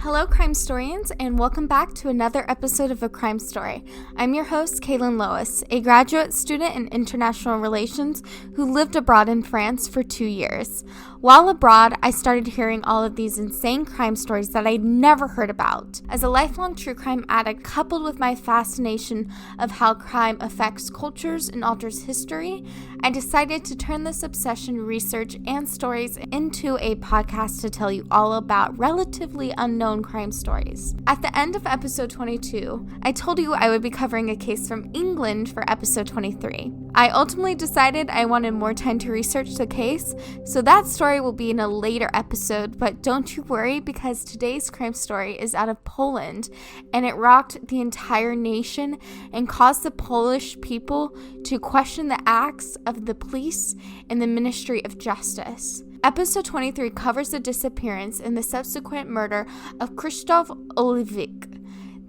Hello, crime storians, and welcome back to another episode of A Crime Story. I'm your host, Kaylin Lois, a graduate student in international relations who lived abroad in France for 2 years. While abroad, I started hearing all of these insane crime stories that I'd never heard about. As a lifelong true crime addict, coupled with my fascination of how crime affects cultures and alters history, I decided to turn this obsession, research, and stories into a podcast to tell you all about relatively unknown crime stories. At the end of episode 22, I told you I would be covering a case from England for episode 23. I ultimately decided I wanted more time to research the case, so that story will be in a later episode, but don't you worry because today's crime story is out of Poland, and it rocked the entire nation and caused the Polish people to question the acts of the police and the Ministry of Justice. Episode 23 covers the disappearance and the subsequent murder of Krzysztof Olewnik.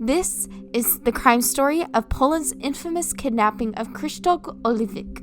This is the crime story of Poland's infamous kidnapping of Krzysztof Olewnik.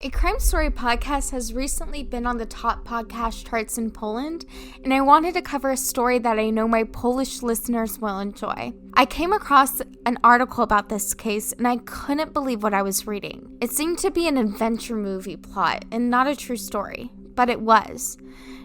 A Crime Story podcast has recently been on the top podcast charts in Poland, and I wanted to cover a story that I know my Polish listeners will enjoy. I came across an article about this case, and I couldn't believe what I was reading. It seemed to be an adventure movie plot and not a true story, but it was.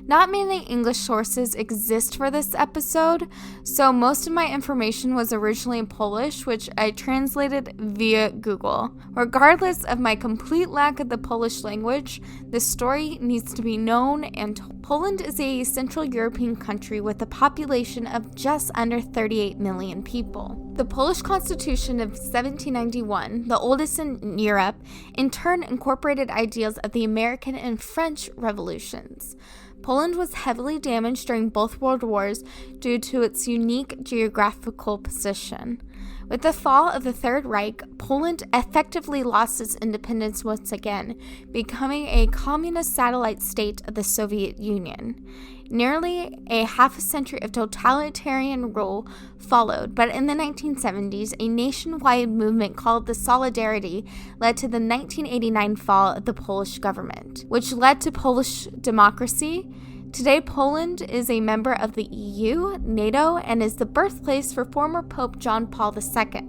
Not many English sources exist for this episode, so most of my information was originally in Polish, which I translated via Google. Regardless of my complete lack of the Polish language, the story needs to be known, and Poland is a Central European country with a population of just under 38 million people. The Polish Constitution of 1791, the oldest in Europe, in turn incorporated ideals of the American and French revolutions. Poland was heavily damaged during both World Wars due to its unique geographical position. With the fall of the Third Reich, Poland effectively lost its independence once again, becoming a communist satellite state of the Soviet Union. Nearly a half a century of totalitarian rule followed, but in the 1970s, a nationwide movement called the Solidarity led to the 1989 fall of the Polish government, which led to Polish democracy. Today, Poland is a member of the EU, NATO, and is the birthplace for former Pope John Paul II.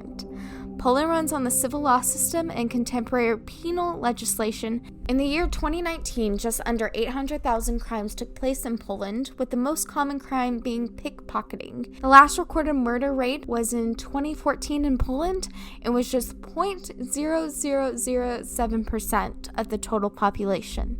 Poland runs on the civil law system and contemporary penal legislation. In the year 2019, just under 800,000 crimes took place in Poland, with the most common crime being pickpocketing. The last recorded murder rate was in 2014 in Poland. It was just 0.0007% of the total population.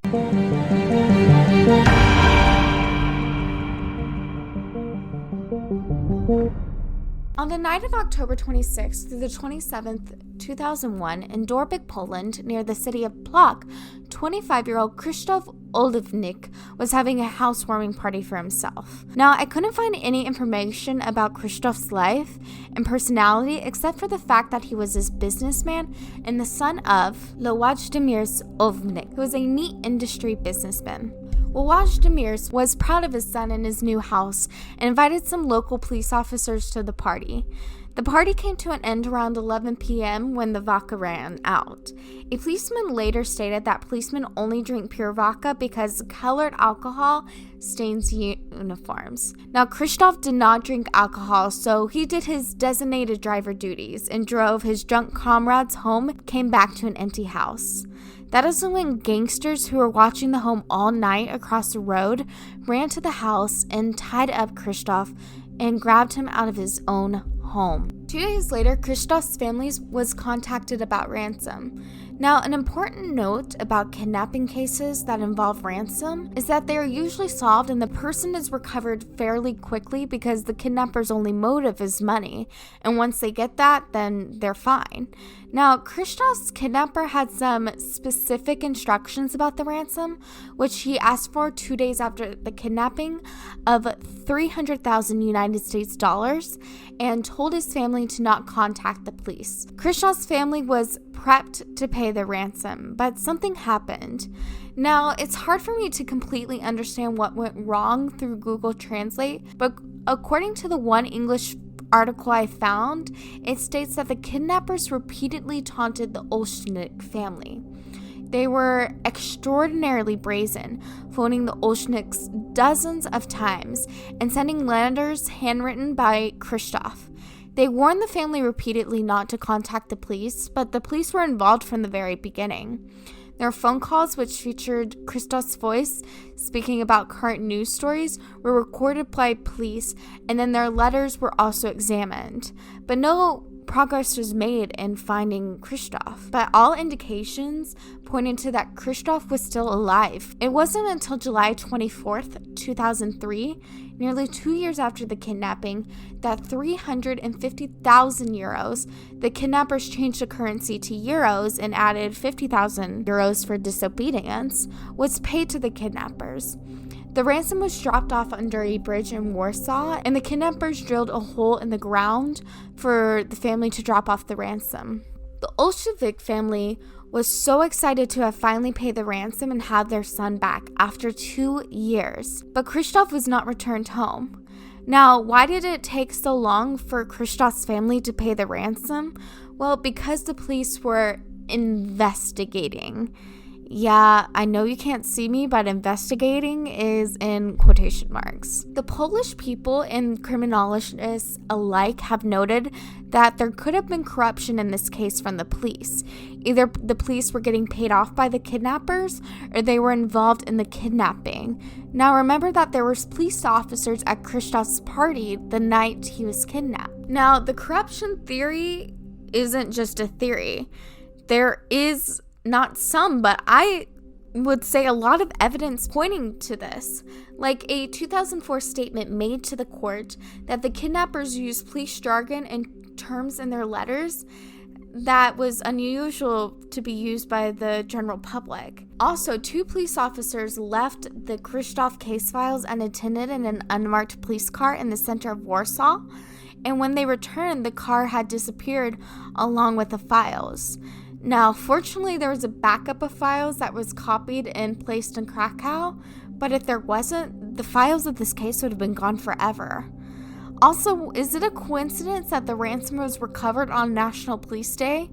On the night of October 26th through the 27th, 2001, in Dorbyk, Poland, near the city of Plock, 25-year-old Krzysztof Olewnik was having a housewarming party for himself. Now, I couldn't find any information about Krzysztof's life and personality except for the fact that he was a businessman and the son of Włodzimierz Olewnik, who was a meat industry businessman. Włodzimierz was proud of his son and his new house and invited some local police officers to the party. The party came to an end around 11 p.m. when the vodka ran out. A policeman later stated that policemen only drink pure vodka because colored alcohol stains uniforms. Now, Krzysztof did not drink alcohol, so he did his designated driver duties and drove his drunk comrades home, came back to an empty house. That is when gangsters who were watching the home all night across the road ran to the house and tied up Krzysztof and grabbed him out of his own home. 2 days later, Krzysztof's family was contacted about ransom. Now, an important note about kidnapping cases that involve ransom is that they are usually solved and the person is recovered fairly quickly because the kidnapper's only motive is money, and once they get that, then they're fine. Now, Krzysztof's kidnapper had some specific instructions about the ransom, which he asked for 2 days after the kidnapping of 300,000 United States dollars and told his family to not contact the police. Krzysztof's family was prepped to pay the ransom, but something happened. Now, it's hard for me to completely understand what went wrong through Google Translate, but according to the one English article I found, it states that the kidnappers repeatedly taunted the Olewnik family. They were extraordinarily brazen, phoning the Olewniks dozens of times and sending letters handwritten by Krzysztof. They warned the family repeatedly not to contact the police, but the police were involved from the very beginning. Their phone calls, which featured Krzysztof's voice speaking about current news stories, were recorded by police, and then their letters were also examined. But no progress was made in finding Krzysztof, but all indications pointed to that Krzysztof was still alive. It wasn't until July 24th, 2003, nearly 2 years after the kidnapping, that 350,000 euros, the kidnappers changed the currency to euros and added 50,000 euros for disobedience, was paid to the kidnappers. The ransom was dropped off under a bridge in Warsaw, and the kidnappers drilled a hole in the ground for the family to drop off the ransom. The Olewnik family was so excited to have finally paid the ransom and have their son back after 2 years, but Krzysztof was not returned home. Now, why did it take so long for Krzysztof's family to pay the ransom? Well, because the police were investigating. Yeah, I know you can't see me, but investigating is in quotation marks. The Polish people and criminologists alike have noted that there could have been corruption in this case from the police. Either the police were getting paid off by the kidnappers or they were involved in the kidnapping. Now remember that there were police officers at Krzysztof's party the night he was kidnapped. Now the corruption theory isn't just a theory. There is not some, but I would say a lot of evidence pointing to this, like a 2004 statement made to the court that the kidnappers used police jargon and terms in their letters that was unusual to be used by the general public. Also, 2 police officers left the Krzysztof case files unattended in an unmarked police car in the center of Warsaw, and when they returned, the car had disappeared along with the files. Now, fortunately, there was a backup of files that was copied and placed in Krakow, but if there wasn't, the files of this case would have been gone forever. Also, is it a coincidence that the ransom was recovered on National Police Day?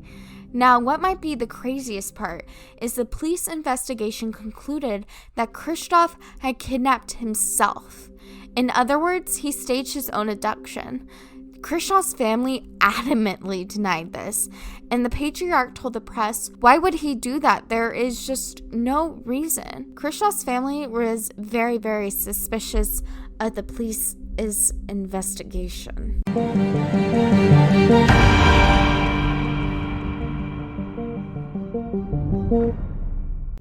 Now, what might be the craziest part is the police investigation concluded that Krzysztof had kidnapped himself. In other words, he staged his own abduction. Krzysztof's family adamantly denied this, and the patriarch told the press, why would he do that? There is just no reason. Krzysztof's family was very, very suspicious of the police's investigation.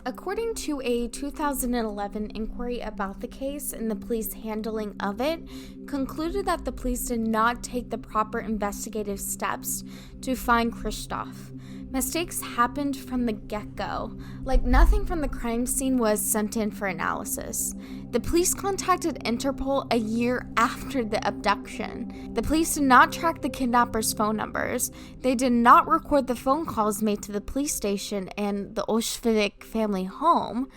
According to a 2011 inquiry about the case and the police handling of it, concluded that the police did not take the proper investigative steps to find Krzysztof. Mistakes happened from the get-go. Like, nothing from the crime scene was sent in for analysis. The police contacted Interpol a year after the abduction. The police did not track the kidnappers' phone numbers. They did not record the phone calls made to the police station and the Olewnik family home.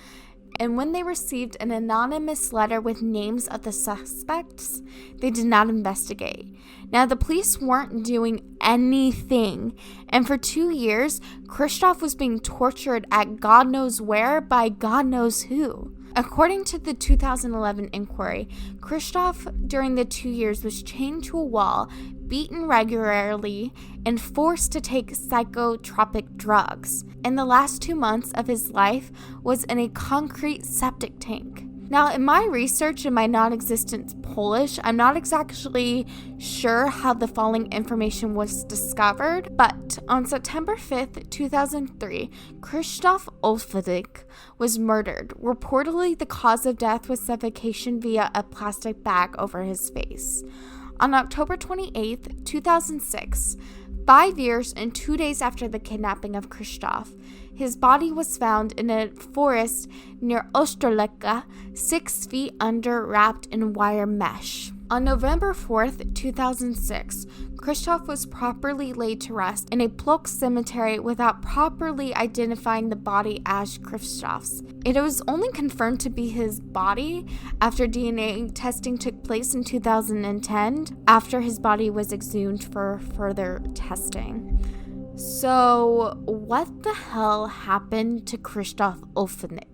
And when they received an anonymous letter with names of the suspects, they did not investigate. Now, the police weren't doing anything, and for 2 years, Krzysztof was being tortured at God knows where by God knows who. According to the 2011 inquiry, Krzysztof, during the 2 years, was chained to a wall, beaten regularly, and forced to take psychotropic drugs. And the last 2 months of his life was in a concrete septic tank. Now, in my research in my non-existent Polish, I'm not exactly sure how the following information was discovered, but on September 5th, 2003, Krzysztof Olewnik was murdered. Reportedly, the cause of death was suffocation via a plastic bag over his face. On October 28th, 2006, 5 years and 2 days after the kidnapping of Krzysztof, his body was found in a forest near Ostroleka, 6 feet under, wrapped in wire mesh. On November 4th, 2006, Krzysztof was properly laid to rest in a Plock cemetery without properly identifying the body as Krzysztof's. It was only confirmed to be his body after DNA testing took place in 2010, after his body was exhumed for further testing. So, what the hell happened to Krzysztof Olewnik?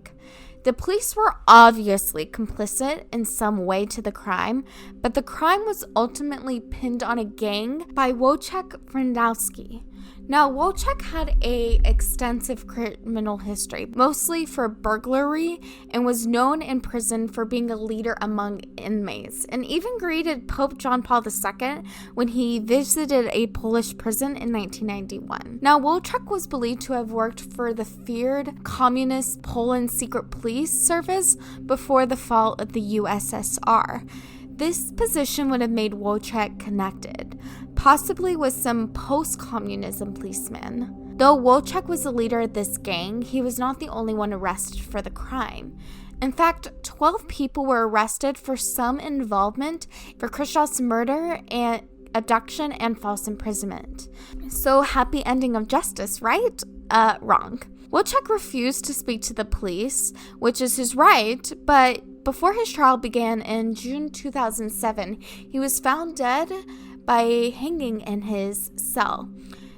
The police were obviously complicit in some way to the crime, but the crime was ultimately pinned on a gang by Wojciech Frandowski. Now, Wojciech had an extensive criminal history, mostly for burglary, and was known in prison for being a leader among inmates, and even greeted Pope John Paul II when he visited a Polish prison in 1991. Now, Wojciech was believed to have worked for the feared communist Poland secret police service before the fall of the USSR. This position would have made Wojciech connected, possibly with some post-communism policemen. Though Wojciech was the leader of this gang, he was not the only one arrested for the crime. In fact, 12 people were arrested for some involvement for Krzysztof's murder and abduction and false imprisonment. So happy ending of justice, right? Wrong. Wojciech refused to speak to the police, which is his right, but before his trial began in June 2007, he was found dead by hanging in his cell.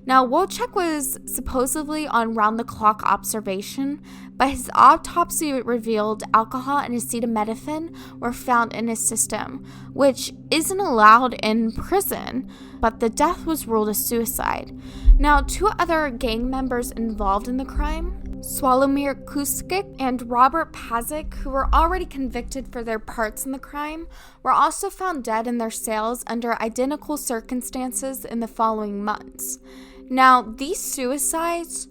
Now, Wojciech was supposedly on round-the-clock observation, but his autopsy revealed alcohol and acetaminophen were found in his system, which isn't allowed in prison, but the death was ruled a suicide. Now, 2 other gang members involved in the crime, Sławomir Kuskic and Robert Pazik, who were already convicted for their parts in the crime, were also found dead in their cells under identical circumstances in the following months. Now, these suicides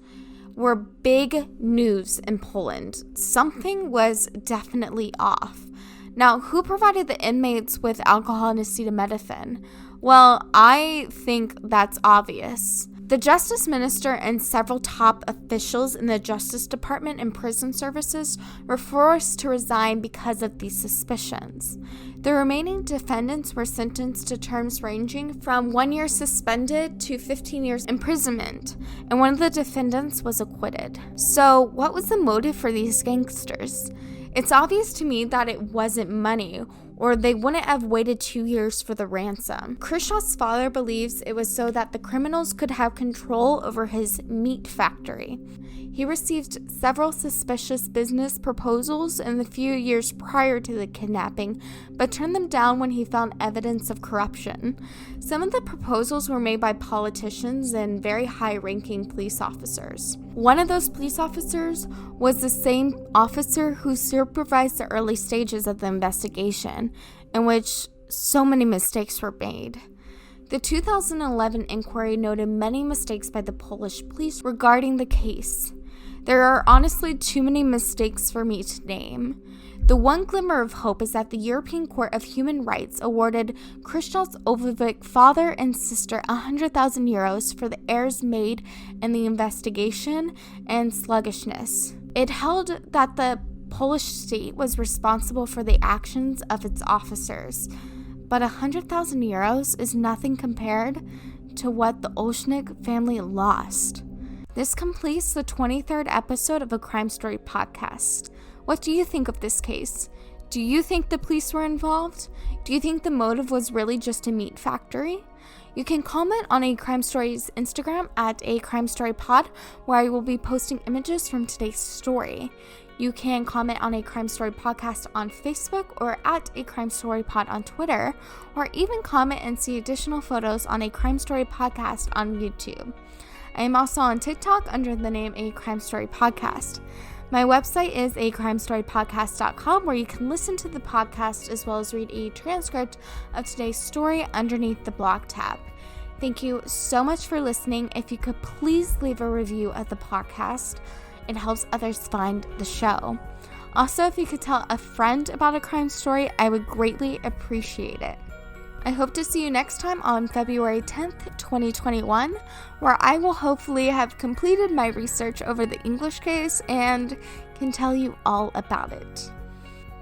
were big news in Poland. Something was definitely off. Now, who provided the inmates with alcohol and acetaminophen? Well, I think that's obvious. The Justice Minister and several top officials in the Justice Department and prison services were forced to resign because of these suspicions. The remaining defendants were sentenced to terms ranging from 1 year suspended to 15 years imprisonment, and one of the defendants was acquitted. So, what was the motive for these gangsters? It's obvious to me that it wasn't money, or they wouldn't have waited 2 years for the ransom. Krzysztof's father believes it was so that the criminals could have control over his meat factory. He received several suspicious business proposals in the few years prior to the kidnapping, but turned them down when he found evidence of corruption. Some of the proposals were made by politicians and very high-ranking police officers. One of those police officers was the same officer who supervised the early stages of the investigation, in which so many mistakes were made. The 2011 inquiry noted many mistakes by the Polish police regarding the case. There are honestly too many mistakes for me to name. The one glimmer of hope is that the European Court of Human Rights awarded Krzysztof Olewnik father and sister 100,000 euros for the errors made in the investigation and sluggishness. It held that the Polish state was responsible for the actions of its officers, but 100,000 euros is nothing compared to what the Olewnik family lost. This completes the 23rd episode of a Crime Story podcast. What do you think of this case? Do you think the police were involved? Do you think the motive was really just a meat factory? You can comment on A Crime Story's Instagram at A Crime Story Pod, where I will be posting images from today's story. You can comment on A Crime Story Podcast on Facebook or at A Crime Story Pod on Twitter, or even comment and see additional photos on A Crime Story Podcast on YouTube. I am also on TikTok under the name A Crime Story Podcast. My website is acrimestorypodcast.com, where you can listen to the podcast as well as read a transcript of today's story underneath the blog tab. Thank you so much for listening. If you could please leave a review of the podcast, it helps others find the show. Also, if you could tell a friend about a crime story, I would greatly appreciate it. I hope to see you next time on February 10th, 2021, where I will hopefully have completed my research over the English case and can tell you all about it.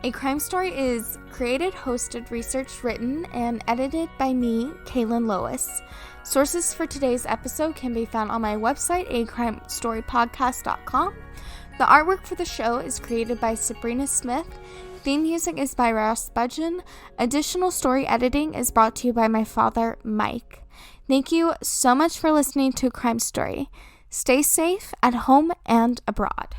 A Crime Story is created, hosted, researched, written, and edited by me, Kaylin Lois. Sources for today's episode can be found on my website, acrimestorypodcast.com. The artwork for the show is created by Sabrina Smith. Theme music is by Ross Budgeon. Additional story editing is brought to you by my father, Mike. Thank you so much for listening to Crime Story. Stay safe at home and abroad.